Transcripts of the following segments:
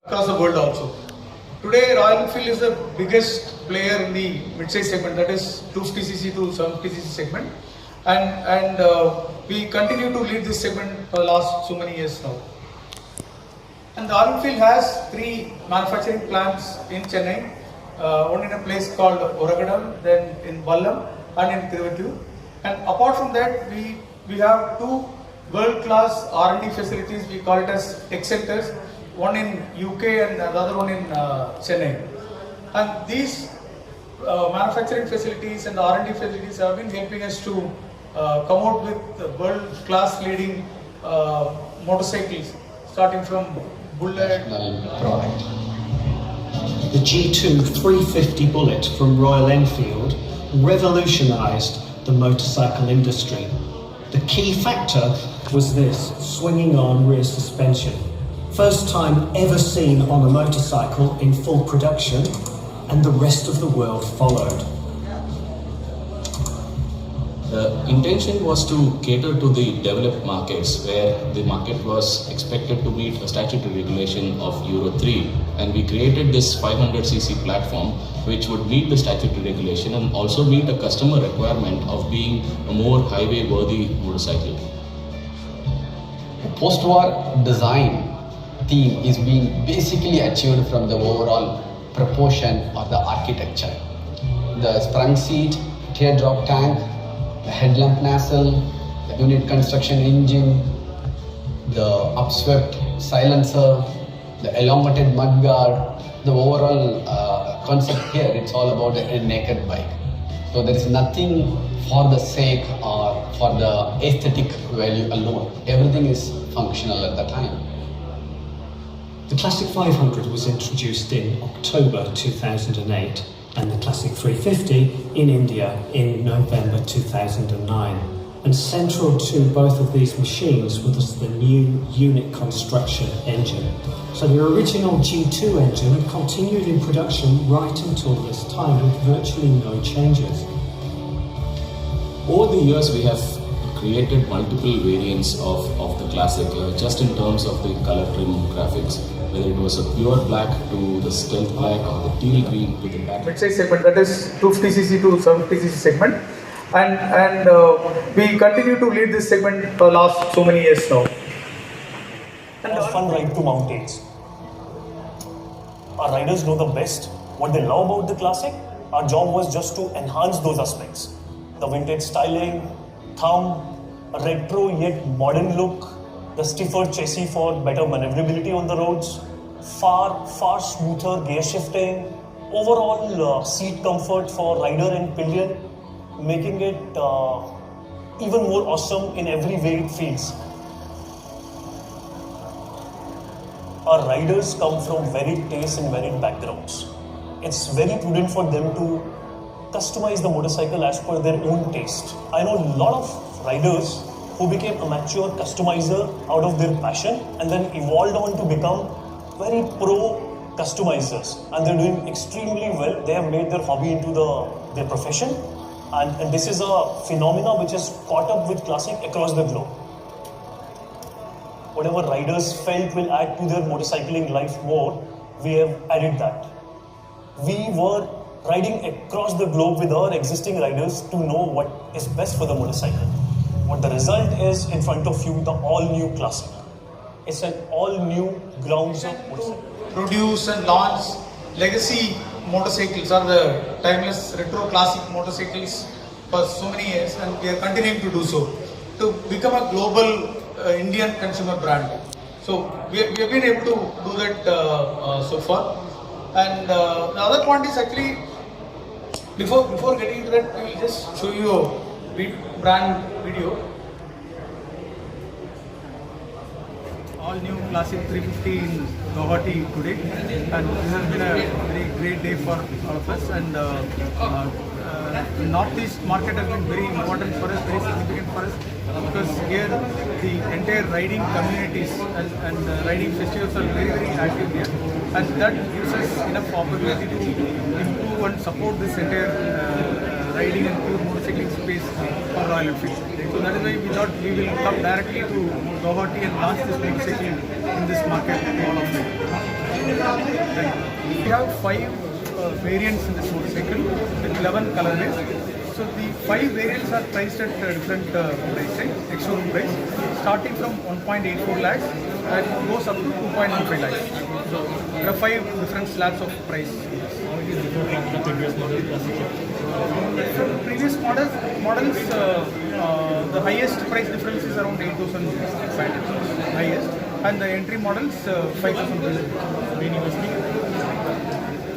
across the world also. Today, Royal Enfield is the biggest player in the mid-size segment, that is 250cc to 750cc segment, and we continue to lead this segment for the last so many years now. And the Royal Enfield has 3 manufacturing plants in Chennai, one in a place called Oragadam, then in Ballam and in Tiruvallur. And apart from that, we have 2 world-class R&D facilities. We call it as tech centers, one in UK and the other one in Chennai. And these manufacturing facilities and the R&D facilities have been helping us to come out with world-class leading motorcycles, starting from Bullet. Product. The G2 350 Bullet from Royal Enfield revolutionized the motorcycle industry. The key factor was this swinging arm rear suspension. First time ever seen on a motorcycle in full production, and the rest of the world followed. The intention was to cater to the developed markets where the market was expected to meet a statutory regulation of Euro 3, and we created this 500cc platform which would meet the statutory regulation and also meet a customer requirement of being a more highway worthy motorcycle. The post-war design theme is being basically achieved from the overall proportion of the architecture. The sprung seat, teardrop tank, the headlamp nacelle, the unit construction engine, the upswept silencer, the elongated mudguard, the overall concept here, it's all about a naked bike. So there is nothing for the sake or for the aesthetic value alone. Everything is functional at the time. The Classic 500 was introduced in October 2008 and the Classic 350 in India in November 2009. And central to both of these machines was the new unit construction engine. So the original G2 engine had continued in production right until this time with virtually no changes. Over the years we have created multiple variants of the Classic, just in terms of the color trim graphics, whether it was a pure black to the stealth black or the teal green to the black. Mid-size segment, that is 250cc to 750cc segment, and we continue to lead this segment for the last so many years now. And a fun ride to mountains. Our riders know the best. What they love about the Classic, our job was just to enhance those aspects. The vintage styling, thumb, a retro yet modern look, the stiffer chassis for better maneuverability on the roads, far smoother gear shifting, overall seat comfort for rider and pillion, making it even more awesome in every way it feels. Our riders come from varied tastes and varied backgrounds. It's very prudent for them to customize the motorcycle as per their own taste. I know a lot of riders who became amateur customizer out of their passion and then evolved on to become very pro customizers, and they're doing extremely well. They have made their hobby into their profession, and this is a phenomena which has caught up with Classic across the globe. Whatever riders felt will add to their motorcycling life more, we have added that. We were riding across the globe with our existing riders to know what is best for the motorcycle. What the result is in front of you, the all-new Classic. It's an all-new grounds of motorcycle. Produce and launch legacy motorcycles or the timeless retro classic motorcycles for so many years, and we are continuing to do so to become a global Indian consumer brand. So we have been able to do that so far. And the other point is actually, before getting into that, we will just show you a brand video. All new Classic 350 in Guwahati today, and this has been a very great day for all of us. And the Northeast market has been very important for us, very significant for us, because here the entire riding communities and riding festivals are very active here, and that gives us enough opportunity to improve and support this entire riding and pure motorcycling space for Royal Enfield. So that is why we thought we will come directly to Guwahati and launch this motorcycle in this market to all of them. We have 5 variants in this motorcycle with 11 colorways. So the 5 variants are priced at different price range, ex-showroom price, starting from 1.84 lakhs and goes up to 2.15 lakhs. So there are 5 different slabs of price. From previous models, the highest price difference is around 8,500 highest, and the entry models 5,000.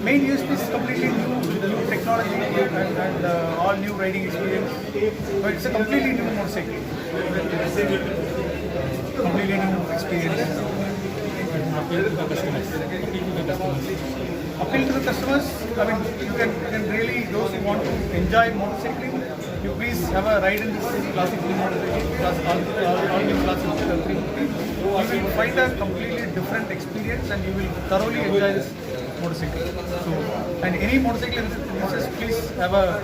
Main USP is completely new technology and all new riding experience. But it's a completely new motorcycle. Completely new experience. Appeal to the customers. I mean, you can really, those who want to enjoy motorcycling, you please have a ride in this Classic 3 motorcycle, all new Classic 350. You will find a completely different experience and you will thoroughly enjoy this motorcycle. So, and any motorcycle in this, please have a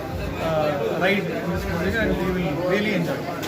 ride in this motorcycle and you will really enjoy it.